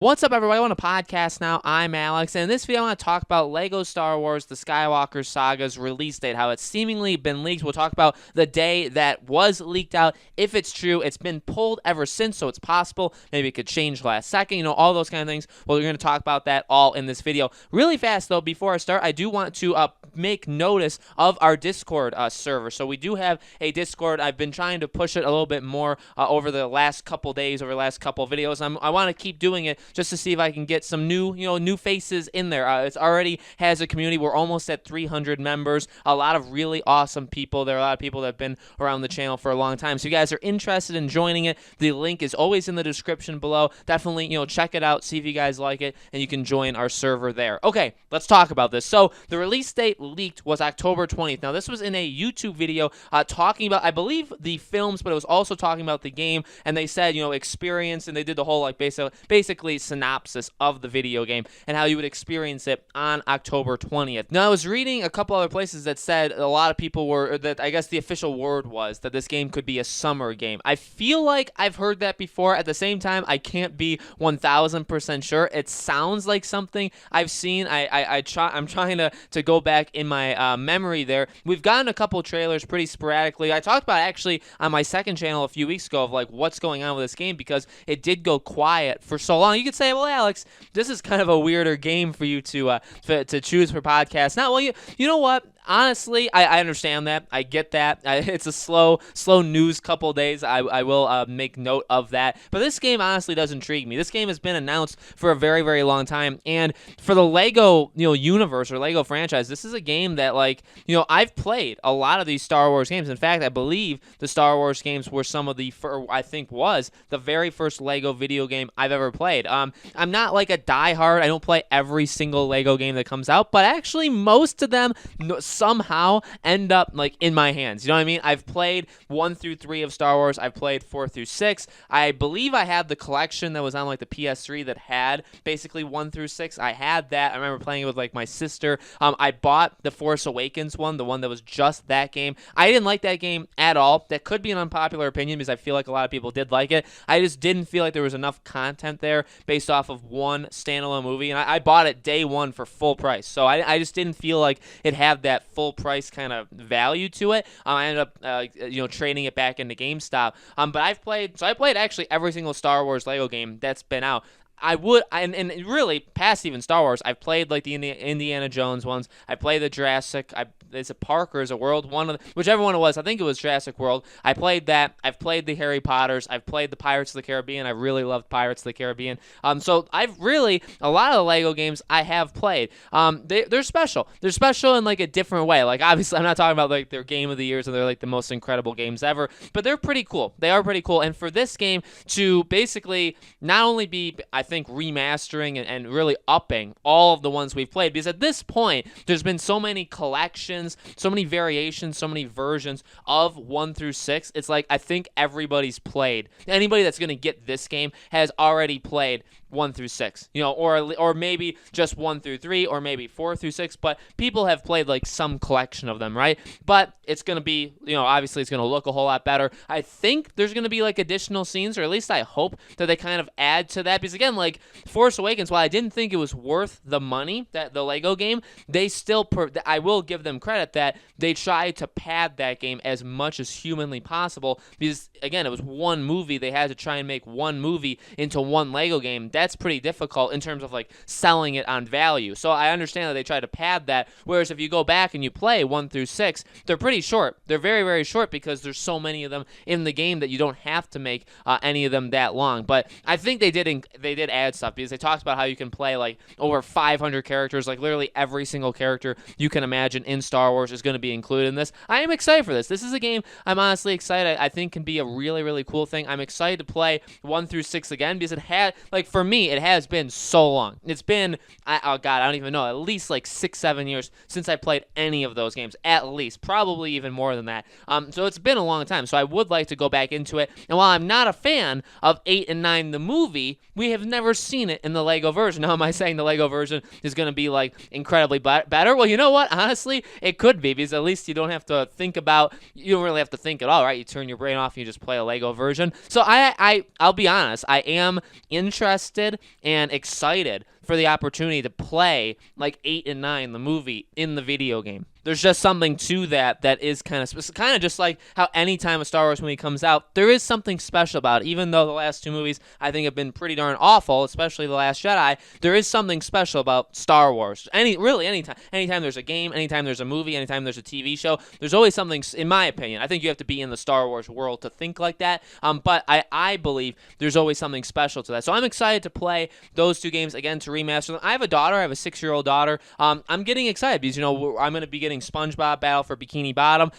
What's up, everybody? I want a podcast now. I'm Alex, and in this video, I want to talk about LEGO Star Wars: The Skywalker Saga's release date, how it's seemingly been leaked. We'll talk about the day that was leaked out, if it's true. It's been pulled ever since, so it's possible. Maybe it could change last second, all those kind of things. Well, we're going to talk about that all in this video. Really fast, though, before I start, I do want to make notice of our Discord server. So we do have a Discord. I've been trying to push it a little bit more over the last couple days, over the last couple videos. I want to keep doing it just to see if I can get some new faces in there. It's already has a community. We're almost at 300 members. A lot of really awesome people. There are a lot of people that have been around the channel for a long time. So if you guys are interested in joining it, the link is always in the description below. Definitely, check it out, see if you guys like it, and you can join our server there. Okay, let's talk about this. So the release date leaked was October 20th. Now, this was in a YouTube video talking about, I believe, the films, but it was also talking about the game, and they said, experience, and they did the whole, basically synopsis of the video game and how you would experience it on October 20th. Now, I was reading a couple other places that said a lot of people were, that I guess the official word was that this game could be a summer game. I feel like I've heard that before. At the same time, I can't be 1000% sure. It sounds like something I've seen. I'm trying to go back in my memory there. We've gotten a couple trailers pretty sporadically. I talked about actually on my second channel a few weeks ago of what's going on with this game because it did go quiet for so long. You could say, well, Alex, this is kind of a weirder game for you to choose for podcasts. Now, well, you know what? Honestly, I understand that. I get that. It's a slow news couple days. I will make note of that. But this game honestly does intrigue me. This game has been announced for a very, very long time. And for the LEGO universe or LEGO franchise, this is a game that I've played a lot of these Star Wars games. In fact, I believe the Star Wars games were some of the was the very first LEGO video game I've ever played. I'm not like a diehard. I don't play every single LEGO game that comes out, but actually most of them somehow end up in my hands. You know what I mean? I've played 1 through 3 of Star Wars. I've played 4 through 6. I believe I had the collection that was on the PS3 that had basically 1 through 6. I had that. I remember playing it with my sister. I bought the Force Awakens one, the one that was just that game. I didn't like that game at all. That could be an unpopular opinion because I feel like a lot of people did like it. I just didn't feel like there was enough content there based off of one standalone movie, and I bought it day one for full price. So I just didn't feel like it had that full price kind of value to it. I ended up trading it back into GameStop. But I played actually every single Star Wars LEGO game that's been out. And really, past even Star Wars, I've played the Indiana Jones ones. I played the Jurassic. Is it Park or is it World? Whichever one it was. I think it was Jurassic World. I played that. I've played the Harry Potters. I've played the Pirates of the Caribbean. I really loved Pirates of the Caribbean. So I've really, a lot of the LEGO games I have played. They're special. They're special in a different way. Obviously, I'm not talking about their game of the years and they're the most incredible games ever, but they're pretty cool. They are pretty cool. And for this game to basically not only be, I think, remastering and really upping all of the ones we've played, because at this point there's been so many collections, so many variations, so many versions of 1 through 6. It's I think everybody's played. Anybody that's going to get this game has already played 1 through 6, or maybe just 1 through 3, or maybe 4 through 6, but people have played some collection of them, right? But it's going to be, obviously it's going to look a whole lot better. I think there's going to be additional scenes, or at least I hope that they kind of add to that, because again, Force Awakens, while I didn't think it was worth the money, that the LEGO game, they still, I will give them credit that they tried to pad that game as much as humanly possible, because again, it was one movie. They had to try and make one movie into one LEGO game. That's pretty difficult in terms of selling it on value. So I understand that they try to pad that, whereas if you go back and you play 1 through 6, they're pretty short. They're very, very short because there's so many of them in the game that you don't have to make any of them that long. But I think they did add stuff, because they talked about how you can play over 500 characters, literally every single character you can imagine in Star Wars is going to be included in this. I am excited for this. This is a game I'm honestly excited. I think can be a really, really cool thing. I'm excited to play 1 through 6 again, because it had, for me, it has been so long. It's been, oh God, I don't even know, at least 6-7 years since I played any of those games, at least, probably even more than that. So it's been a long time, so I would like to go back into it. And while I'm not a fan of 8 and 9, the movie, we have never seen it in the LEGO version. Now, am I saying the LEGO version is going to be incredibly better? Well, you know what? Honestly, it could be, because at least you don't have to think about, you don't really have to think at all, right? You turn your brain off and you just play a LEGO version. So I'll be honest, I am interested interested and excited for the opportunity to play like 8 and 9, the movie, in the video game. There's just something to that is kind of just like how anytime a Star Wars movie comes out, there is something special about it. Even though the last 2 movies I think have been pretty darn awful, especially The Last Jedi, there is something special about Star Wars. Anytime there's a game, anytime there's a movie, anytime there's a TV show, there's always something, in my opinion. I think you have to be in the Star Wars world to think like that, but I believe there's always something special to that. So I'm excited to play those 2 games again, to remaster them. I have a daughter. I have a 6-year-old daughter. I'm getting excited because, I'm going to be getting SpongeBob Battle for Bikini Bottom.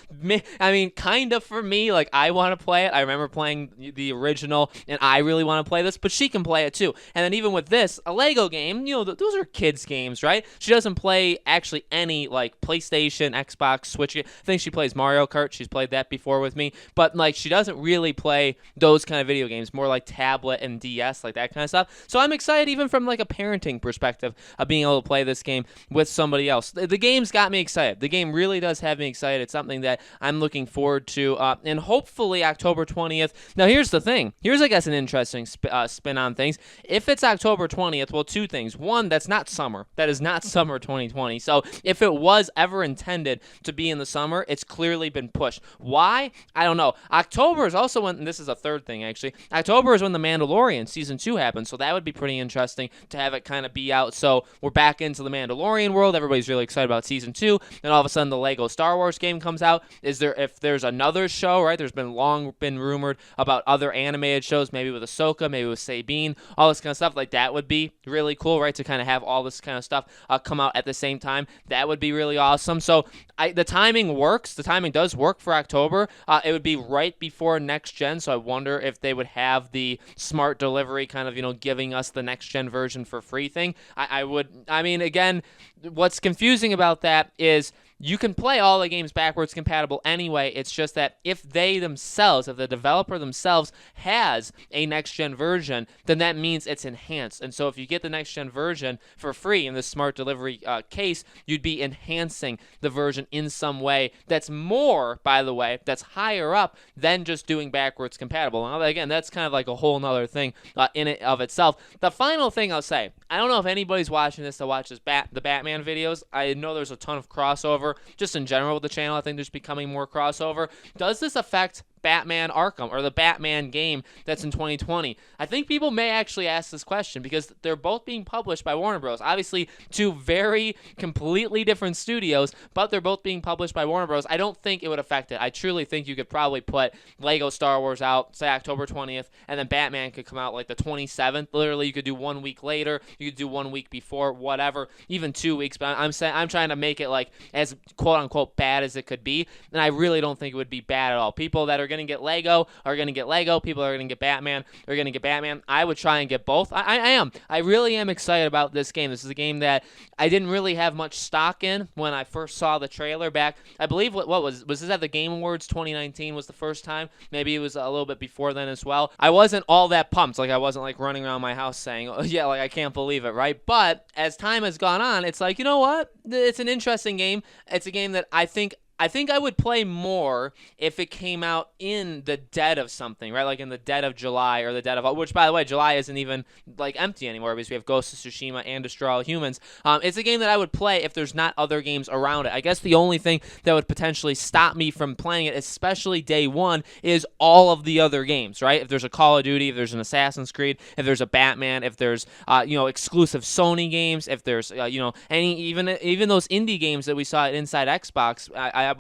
I mean, kind of for me, like, I want to play it. I remember playing the original, and I really want to play this, but she can play it too. And then even with this, a Lego game, those are kids' games, right? She doesn't play actually any, like, PlayStation, Xbox, Switch. I think she plays Mario Kart. She's played that before with me, but, like, she doesn't really play those kind of video games, more like tablet and DS, like that kind of stuff. So I'm excited even from, like, a parenting perspective of being able to play this game with somebody else. The game's got me excited. The game really does have me excited. It's something that I'm looking forward to, and hopefully October 20th. Now, here's the thing. Here's, I guess, an interesting spin on things. If it's October 20th, well, 2 things. One, that's not summer. That is not summer 2020. So if it was ever intended to be in the summer, it's clearly been pushed. Why? I don't know. October is also when, and this is a third thing, actually. October is when The Mandalorian Season 2 happens, so that would be pretty interesting to have it kind of be out. So we're back into the Mandalorian world. Everybody's really excited about Season 2. And all of a sudden, the Lego Star Wars game comes out. If there's another show, right? There's long been rumored about other animated shows, maybe with Ahsoka, maybe with Sabine, all this kind of stuff. Like, that would be really cool, right? To kind of have all this kind of stuff come out at the same time. That would be really awesome. So the timing works. The timing does work for October. It would be right before next gen. So I wonder if they would have the smart delivery kind of, giving us the next gen version for free thing. I mean, again, what's confusing about that is you can play all the games backwards compatible anyway. It's just that if the developer themselves has a next-gen version, then that means it's enhanced. And so if you get the next-gen version for free in the smart delivery case, you'd be enhancing the version in some way that's more, by the way, that's higher up than just doing backwards compatible. Now, again, that's kind of like a whole nother thing in it of itself. The final thing I'll say, I don't know if anybody's watching this that watches the Batman videos. I know there's a ton of crossover. Just in general with the channel, I think there's becoming more crossover. Does this affect Batman Arkham or the Batman game that's in 2020? I think people may actually ask this question because they're both being published by Warner Bros. Obviously, 2 very completely different studios, but they're both being published by Warner Bros. I don't think it would affect it. I truly think you could probably put Lego Star Wars out, say October 20th, and then Batman could come out like the 27th. Literally, you could do 1 week later, you could do 1 week before, whatever, even 2 weeks. But I'm trying to make it like as quote unquote bad as it could be, and I really don't think it would be bad at all. People that are going to get Lego are going to get Lego. People that are going to get Batman are going to get Batman. I would try and get both. I am. I really am excited about this game. This is a game that I didn't really have much stock in when I first saw the trailer back. I believe what was this at the Game Awards 2019 was the first time. Maybe it was a little bit before then as well. I wasn't all that pumped. Like, I wasn't like running around my house saying, oh, yeah, like I can't believe it, right? But as time has gone on, it's like, you know what? It's an interesting game. It's a game that I think I would play more if it came out in the dead of something, right? Like in the dead of July or the dead of, which, by the way, July isn't even like empty anymore because we have Ghost of Tsushima and Destroy All Humans. It's a game that I would play if there's not other games around it. I guess the only thing that would potentially stop me from playing it, especially day one, is all of the other games, right? If there's a Call of Duty, if there's an Assassin's Creed, if there's a Batman, if there's exclusive Sony games, if there's any even those indie games that we saw at Inside Xbox,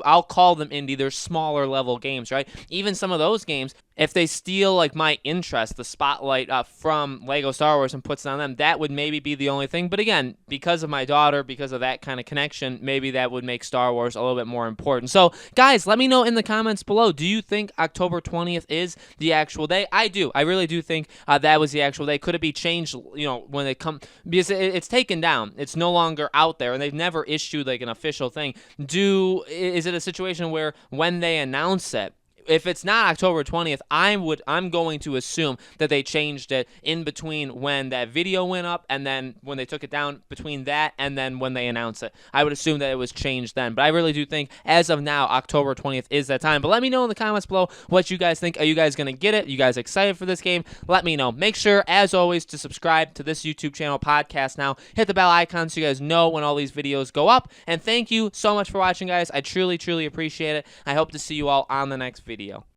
I'll call them indie. They're smaller level games, right? Even some of those games, if they steal like my interest, the spotlight from Lego Star Wars and puts it on them, that would maybe be the only thing. But again, because of my daughter, because of that kind of connection, maybe that would make Star Wars a little bit more important. So guys, let me know in the comments below. Do you think October 20th is the actual day? I do. I really do think that was the actual day. Could it be changed, when they come? Because it's taken down. It's no longer out there, and they've never issued like an official thing. Is it a situation where when they announce it, if it's not October 20th, I'm going to assume that they changed it in between when that video went up and then when they took it down, between that and then when they announced it. I would assume that it was changed then. But I really do think as of now, October 20th is that time. But let me know in the comments below what you guys think. Are you guys going to get it? Are you guys excited for this game? Let me know. Make sure, as always, to subscribe to this YouTube channel, Podcast Now. Hit the bell icon so you guys know when all these videos go up. And thank you so much for watching, guys. I truly, truly appreciate it. I hope to see you all on the next video.